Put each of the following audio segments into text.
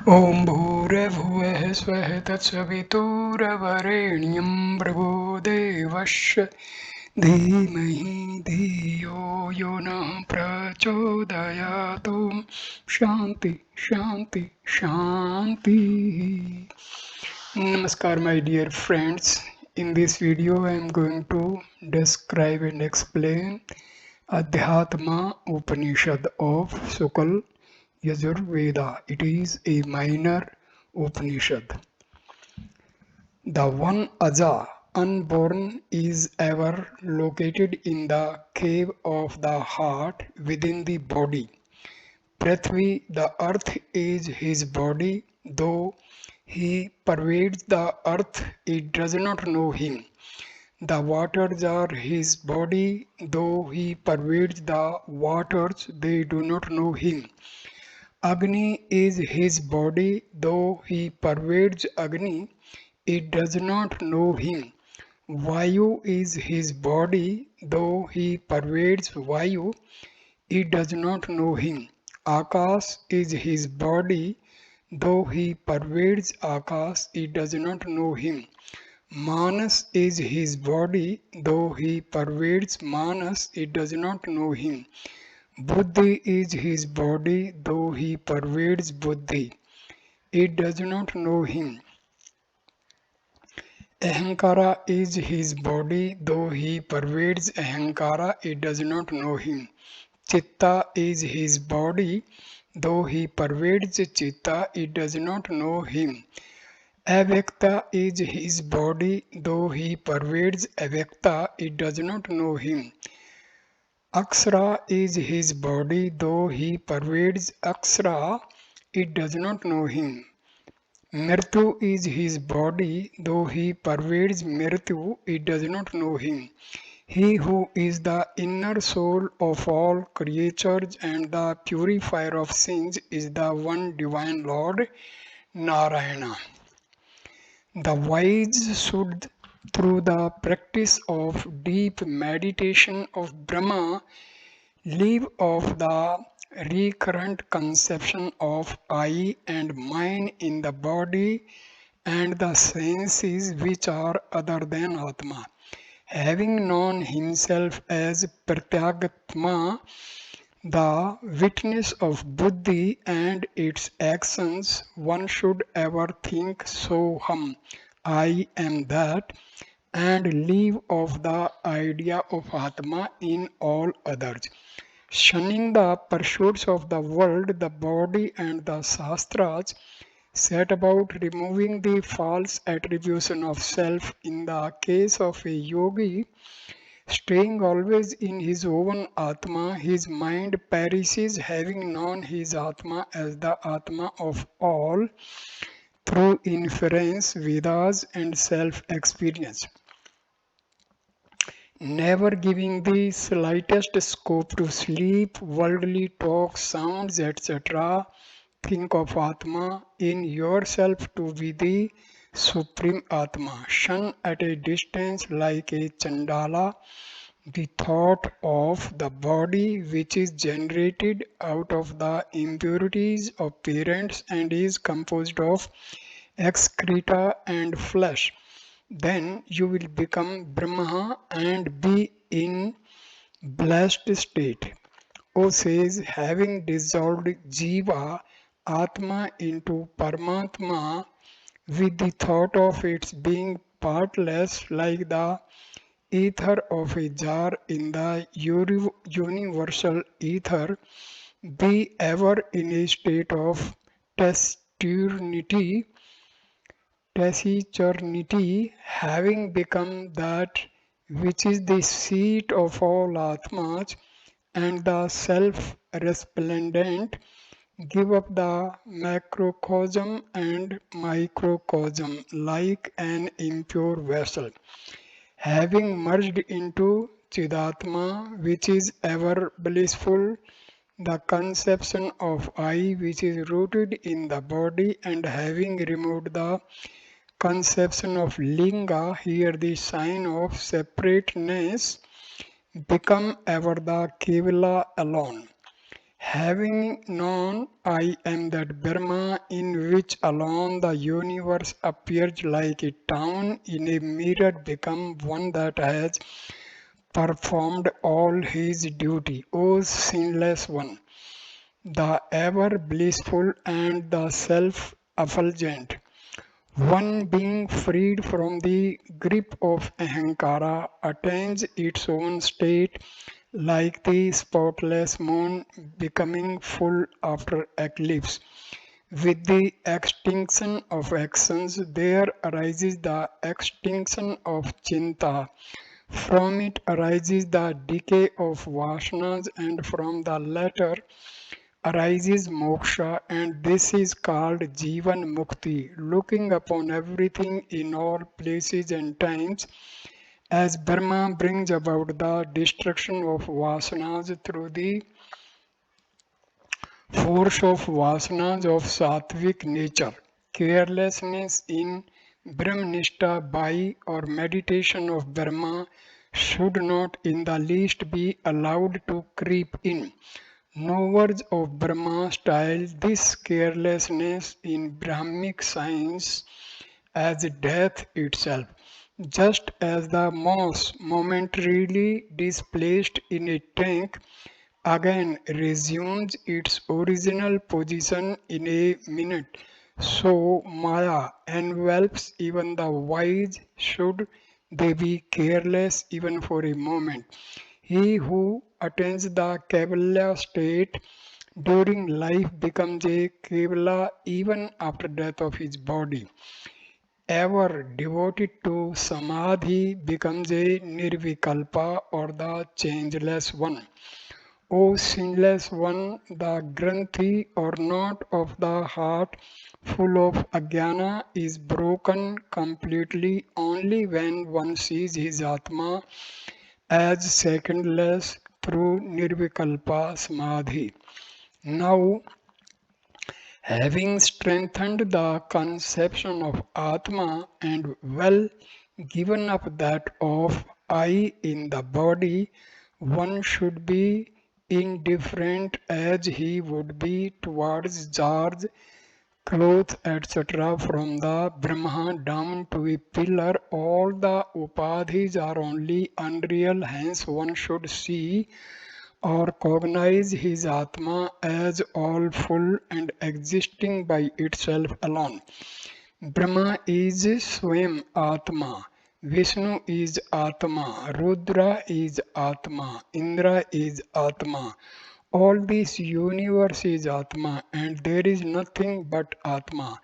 ॐ भूर्भुवः स्वः तत्सवितुर्वरेण्यं भर्गो देवस्य धीमहि धियो यो नः प्रचोदयात्। शांति शांति शांति. Namaskar my dear friends. In this video I am going to describe and explain Adhyatama Upanishad of Sukala Yajuveda. It is a minor Upanishad. The one Aja, unborn, is ever located in the cave of the heart within the body. Pṛṭivī, the earth, is his body. Though he pervades the earth, it does not know him. The waters are his body. Though he pervades the waters, they do not know him. Agni is his body. Though he pervades Agni, it does not know him. Vāyu is his body. Though he pervades Vāyu, it does not know him. Ākāś is his body. Though he pervades Ākāś, it does not know him. Manas is his body. Though he pervades Manas, it does not know him. Buḍḍhi is his body. Though he pervades Buḍḍhi, it does not know him. Ahaṅkāra is his body. Though he pervades Ahaṅkāra, it does not know him. Chiṭṭa is his body. Though he pervades Chiṭṭa, it does not know him. Avyakṭa is his body. Though he pervades Avyakṭa, it does not know him. Akshara is his body. Though he pervades Akshara, it does not know him. Mṛṭyu is his body. Though he pervades Mṛṭyu, it does not know him. He who is the inner soul of all creatures and the purifier of sins is the one divine Lord Nārāyaṇa. The wise should, through the practice of deep meditation of Brahma, leave off the recurrent conception of I and mine in the body and the senses which are other than Atma. Having known himself as Pṛṭivī, the witness of Buḍḍhi and its actions, one should ever think Soham, I am that, and leave off the idea of Atma in all others. Shunning the pursuits of the world, the body and the Shastras set about removing the false attribution of self. In the case of a yogi, staying always in his own Atma, his mind perishes, having known his Atma as the Atma of all through inference, Vedas and self-experience. Never giving the slightest scope to sleep, worldly talk, sounds, etc., think of Atma in yourself to be the Supreme Atma. Shun at a distance like a Chandala the thought of the body which is generated out of the impurities of parents and is composed of excreta and flesh. Then you will become Brahma and be in blessed state. O says, having dissolved Jiva, Atma into Paramatma with the thought of its being partless like the ether of a jar in the universal ether, be ever in a state of taciturnity, having become that which is the seat of all Atmas and the self-resplendent, give up the macrocosm and microcosm like an impure vessel. Having merged into Chidatma, which is ever blissful, the conception of I which is rooted in the body, and having removed the conception of Linga, here the sign of separateness, become ever the Kevala alone. Having known I am that Brahma in which alone the universe appears like a town in a mirror become one that has performed all his duty, O sinless one, the ever blissful and the self-effulgent. One being freed from the grip of Ahaṅkāra attains its own state like the spotless moon becoming full after eclipse. With the extinction of actions, there arises the extinction of Chiṭṭa. From it arises the decay of vasanas, and from the latter arises moksha, and this is called Jivan Mukti. Looking upon everything in all places and times, as Brahma brings about the destruction of vasanas through the force of vasanas of sattvic nature. Carelessness in Brahmanishta by or meditation of Brahma should not in the least be allowed to creep in. No words of Brahma style this carelessness in Brahmic science as death itself. Just as the moss momentarily displaced in a tank again resumes its original position in a minute, so Maya envelops even the wise should they be careless even for a moment. He who attains the Kevala state during life becomes a Kevala even after death of his body. Ever devoted to Samadhi becomes a Nirvikalpa or the changeless one. O sinless one, the granthi or knot of the heart full of Ajnana is broken completely only when one sees his Atma as secondless through Nirvikalpa Samadhi. Now, having strengthened the conception of Atma and well given up that of I in the body, one should be indifferent as he would be towards jars, clothes, etc. From the Brahma down to a pillar. All the upadhis are only unreal, hence one should see or cognize his Atma as all full and existing by itself alone. Brahma is Swayam Atma, Vishnu is Atma, Rudra is Atma, Indra is Atma. All this universe is Atma, and there is nothing but Atma.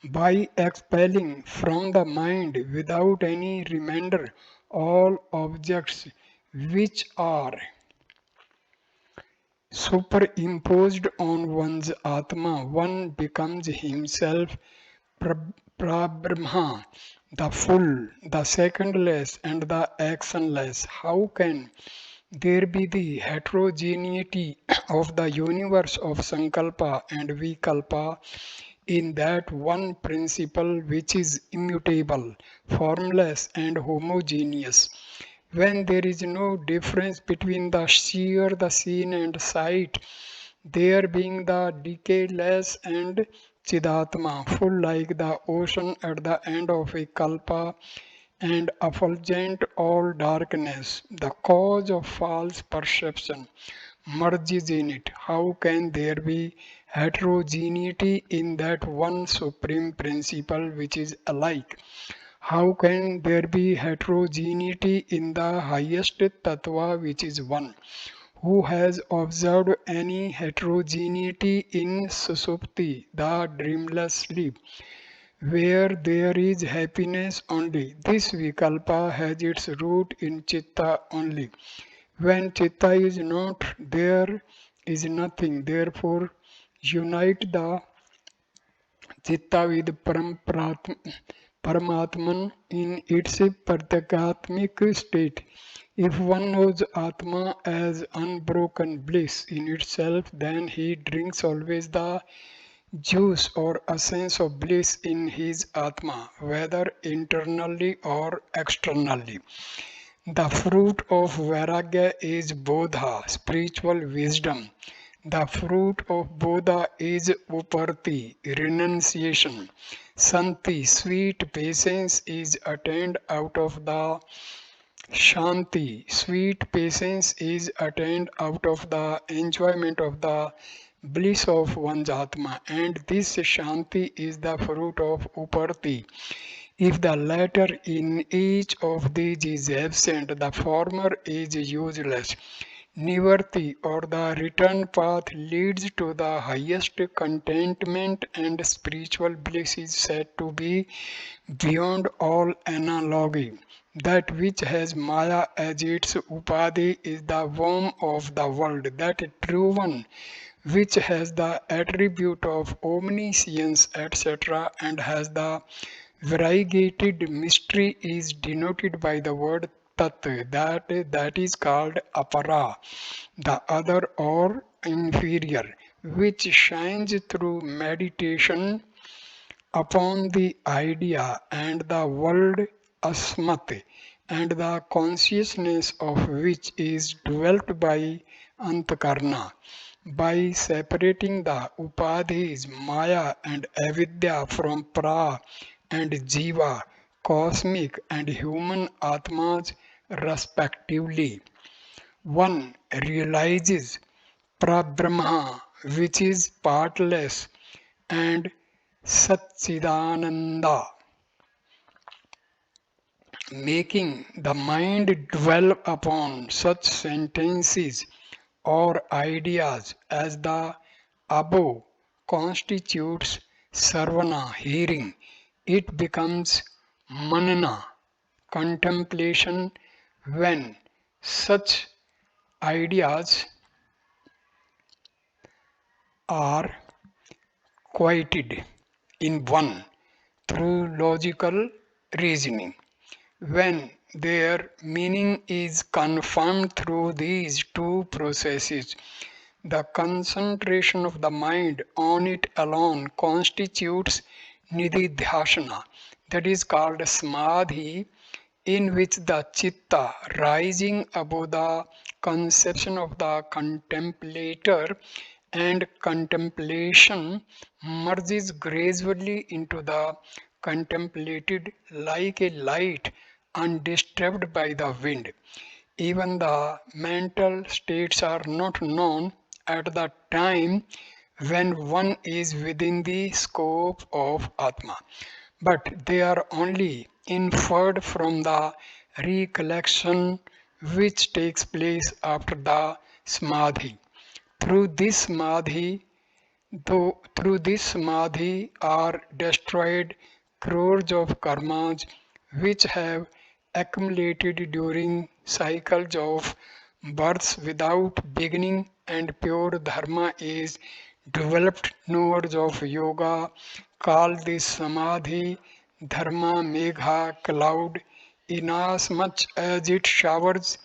By expelling from the mind without any remainder all objects which are superimposed on one's Atma, one becomes himself Brahma, the full, the secondless, and the actionless. How can there be the heterogeneity of the universe of Sankalpa and Vikalpa in that one principle which is immutable, formless, and homogeneous? When there is no difference between the seer, the seen, and sight, there being the decayless and Chidatma, full like the ocean at the end of a kalpa, and effulgent all darkness, the cause of false perception, merges in it. How can there be heterogeneity in that one supreme principle which is alike? How can there be heterogeneity in the highest tattva which is one? Who has observed any heterogeneity in Susupti, the dreamless sleep, where there is happiness only? This Vikalpa has its root in Chiṭṭa only. When Chiṭṭa is not, there is nothing. Therefore, unite the Chitta with Paramatman in its Pratyekatmic state. If one knows Atma as unbroken bliss in itself, then he drinks always the juice or essence of bliss in his Atma, whether internally or externally. The fruit of Vairagya is Bodha, spiritual wisdom. The fruit of Buddha is Uparti, renunciation. Santi, sweet patience, is attained out of the Shanti, sweet patience, is attained out of the enjoyment of the bliss of one's Atma, and this Shanti is the fruit of Uparti. If the latter in each of these is absent, the former is useless. Nivarti, or the return path, leads to the highest contentment, and spiritual bliss is said to be beyond all analogy. That which has Maya as its upadhi is the worm of the world. That true one which has the attribute of omniscience, etc., and has the variegated mystery is denoted by the word tat, that is called apara, the other or inferior, which shines through meditation upon the idea and the world asmat, and the consciousness of which is dwelt by Antkarna. By separating the upadhis Maya and Avidya from Pra and Jiva, cosmic and human Atmas respectively, one realizes Prabrahma, which is partless, and Satchidananda, making the mind dwell upon such sentences or ideas as the above constitutes sarvana, hearing. It becomes manana, contemplation, when such ideas are quieted in one through logical reasoning. When their meaning is confirmed through these two processes, the concentration of the mind on it alone constitutes nididhyasana, that is called samadhi, in which the chitta, rising above the conception of the contemplator and contemplation, merges gradually into the contemplated like a light undisturbed by the wind. Even the mental states are not known at the time when one is within the scope of Atma, but they are only inferred from the recollection which takes place after the samadhi. Through this samadhi, through this samadhi are destroyed crores of karmas which have accumulated during cycles of births without beginning, and pure dharma is developed. Knowers of yoga call this samadhi dharma megha, cloud, inasmuch as it showers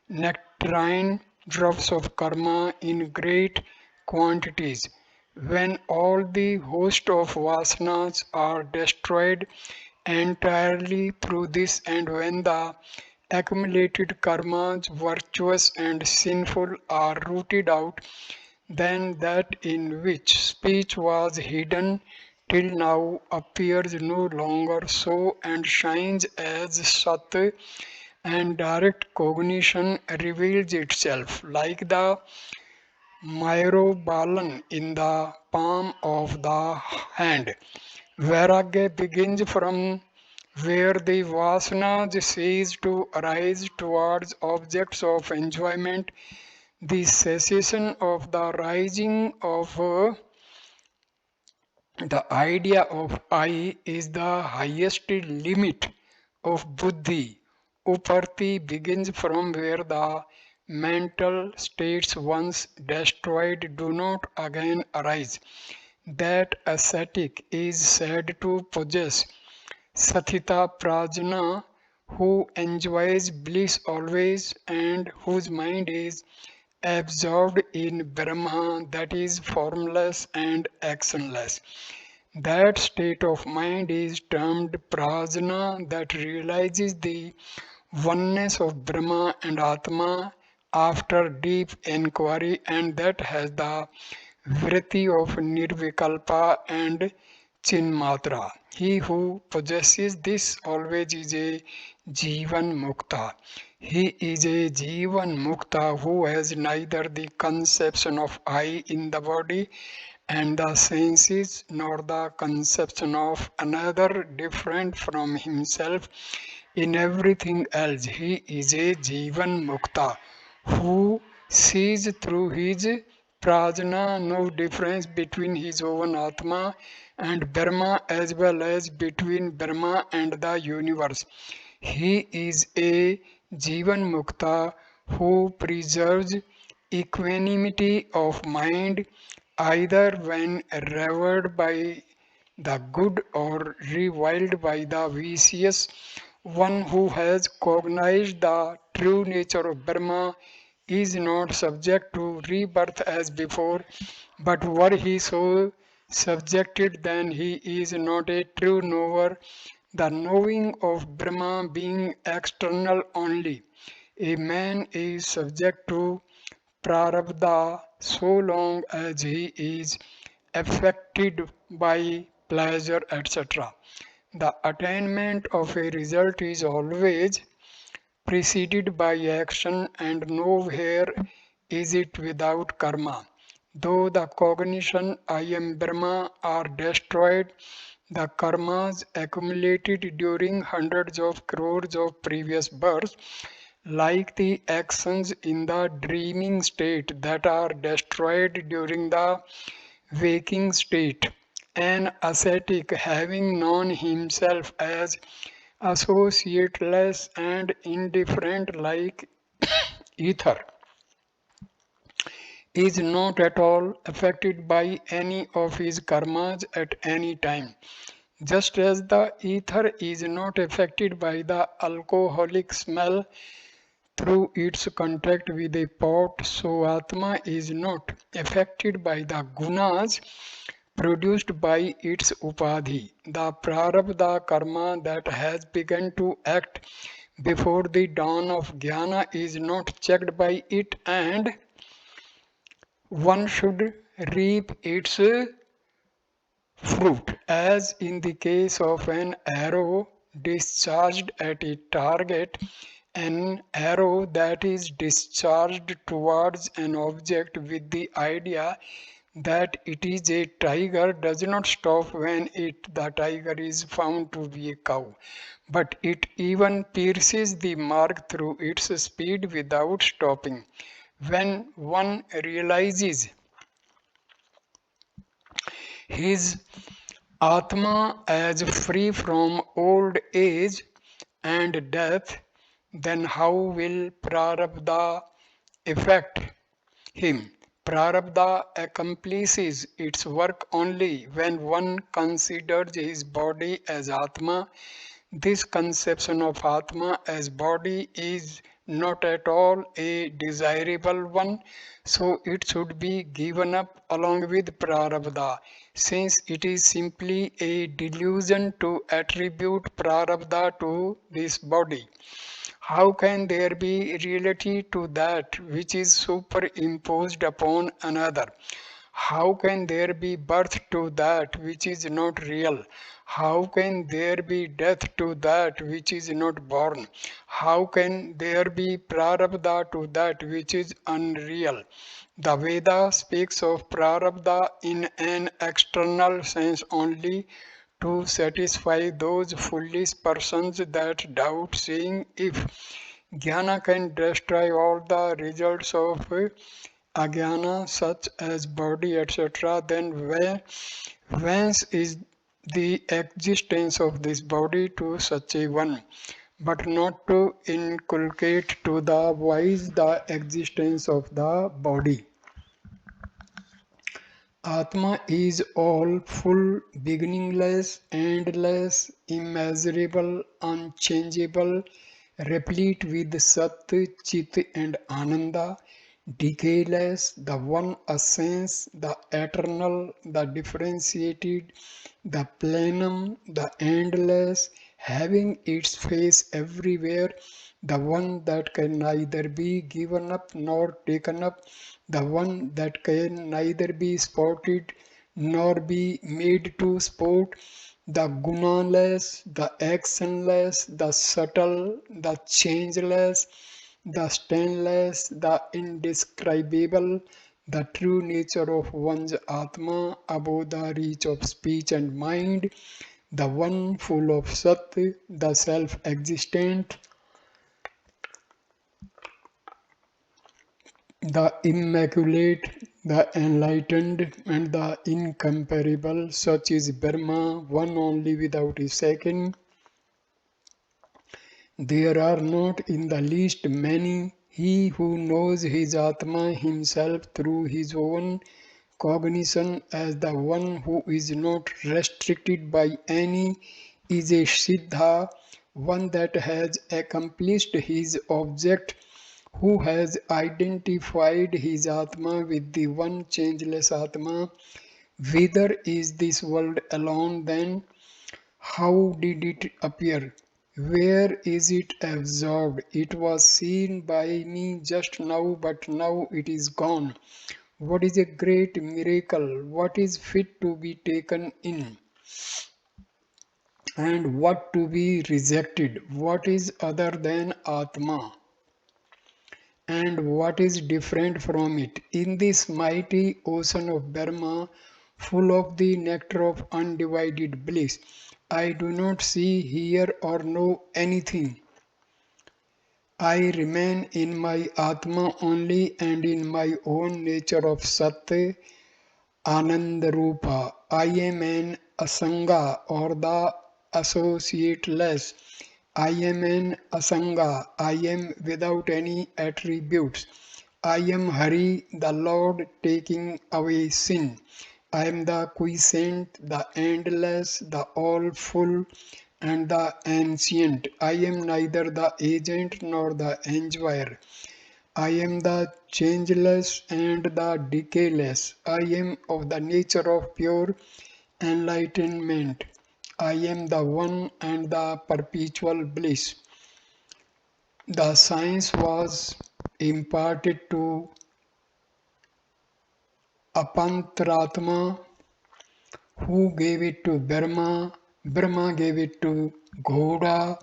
nectarine drops of karma in great quantities. When all the host of vasanas are destroyed entirely through this, and when the accumulated karmas, virtuous and sinful, are rooted out, then that in which speech was hidden till now appears no longer so, and shines as Sat, and direct cognition reveals itself like the myrobalan in the palm of the hand. Vairagya begins from where the vasanas cease to arise towards objects of enjoyment. The cessation of the rising of the idea of I is the highest limit of Buḍḍhi. Uparti begins from where the mental states once destroyed do not again arise. That ascetic is said to possess Sathita Prajna, who enjoys bliss always and whose mind is absorbed in Brahma, that is formless and actionless. That state of mind is termed prajna, that realizes the oneness of Brahma and Atma, after deep inquiry, and that has the vritti of nirvikalpa and chinmatra. He who possesses this always is a jivan mukta. He is a jivan mukta who has neither the conception of I in the body and the senses, nor the conception of another different from himself in everything else. He is a jivan mukta who sees through his prajna no difference between his own atma and Brahma, as well as between Brahma and the universe. He is a jivan mukta who preserves equanimity of mind either when revered by the good or reviled by the vicious. One who has cognized the true nature of Brahma is not subject to rebirth as before, but were he so subjected, then he is not a true knower, the knowing of Brahma being external only. A man is subject to prarabdha so long as he is affected by pleasure, etc. The attainment of a result is always preceded by action, and nowhere is it without karma. Though the cognition I am Brahma are destroyed, the karmas accumulated during hundreds of crores of previous births, like the actions in the dreaming state that are destroyed during the waking state. An ascetic, having known himself as associateless and indifferent like ether, is not at all affected by any of his karmas at any time. Just as the ether is not affected by the alcoholic smell through its contact with a pot, so Atma is not affected by the gunas produced by its upadhi. The prarabdha karma that has begun to act before the dawn of jnana is not checked by it, and one should reap its fruit, as in the case of an arrow discharged at a target. An arrow that is discharged towards an object with the idea that it is a tiger does not stop when the tiger is found to be a cow, but it even pierces the mark through its speed without stopping. When one realizes his Atma as free from old age and death, then how will Prarabdha affect him? Prarabdha accomplishes its work only when one considers his body as Atma. This conception of Atma as body is not at all a desirable one, so it should be given up along with Prarabdha, since it is simply a delusion to attribute Prarabdha to this body. How can there be reality to that which is superimposed upon another? How can there be birth to that which is not real? How can there be death to that which is not born? How can there be prarabdha to that which is unreal? The Veda speaks of prarabdha in an external sense only to satisfy those foolish persons that doubt, saying, if jnana can destroy all the results of ajnana such as body, etc., then whence is the existence of this body to such a one? But not to inculcate to the wise the existence of the body. Atma is all, full, beginningless, endless, immeasurable, unchangeable, replete with Sat, Chit and Ananda, decayless, the one essence, the eternal, the differentiated, the plenum, the endless, having its face everywhere, the one that can neither be given up nor taken up, the one that can neither be spotted nor be made to sport, the gunaless, the actionless, the subtle, the changeless, the stainless, the indescribable, the true nature of one's Atma above the reach of speech and mind, the one full of Sat, the self-existent, the immaculate, the enlightened, and the incomparable. Such is Brahma, one only without a second. There are not in the least many. He who knows his Atma himself through his own cognition as the one who is not restricted by any is a Siddha, one that has accomplished his object, who has identified his Atma with the one changeless Atma. Whither is this world alone then? How did it appear? Where is it absorbed? It was seen by me just now, but now it is gone. What is a great miracle? What is fit to be taken in? And what to be rejected? What is other than Atma? And what is different from it? In this mighty ocean of Brahma, full of the nectar of undivided bliss, I do not see, hear, or know anything. I remain in my Atma only and in my own nature of Sat, Anandarupa. I am an Asanga or the associateless. I am an Asanga. I am without any attributes. I am Hari, the Lord taking away sin. I am the quiescent, the endless, the all-full, and the ancient. I am neither the agent nor the enjoyer. I am the changeless and the decayless. I am of the nature of pure enlightenment. I am the one and the perpetual bliss. The science was imparted to Apantratma, who gave it to Brahma. Brahma gave it to Ghoda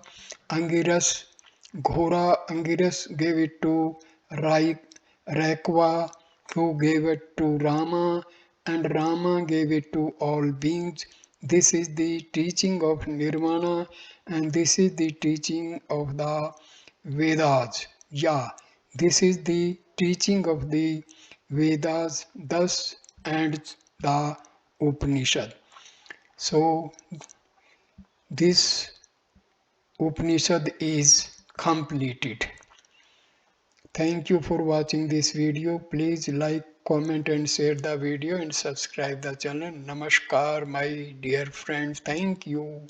Angiras. Ghora Angiras gave it to Rakwa, who gave it to Rama, and Rama gave it to all beings. This is the teaching of Nirvana, and this is the teaching of the Vedas. Yeah, this is the teaching of the Vedas, thus and the Upanishad. So this Upanishad is completed. Thank you for watching this video. Please like, comment and share the video and subscribe the channel. Namaskar my dear friends. Thank you.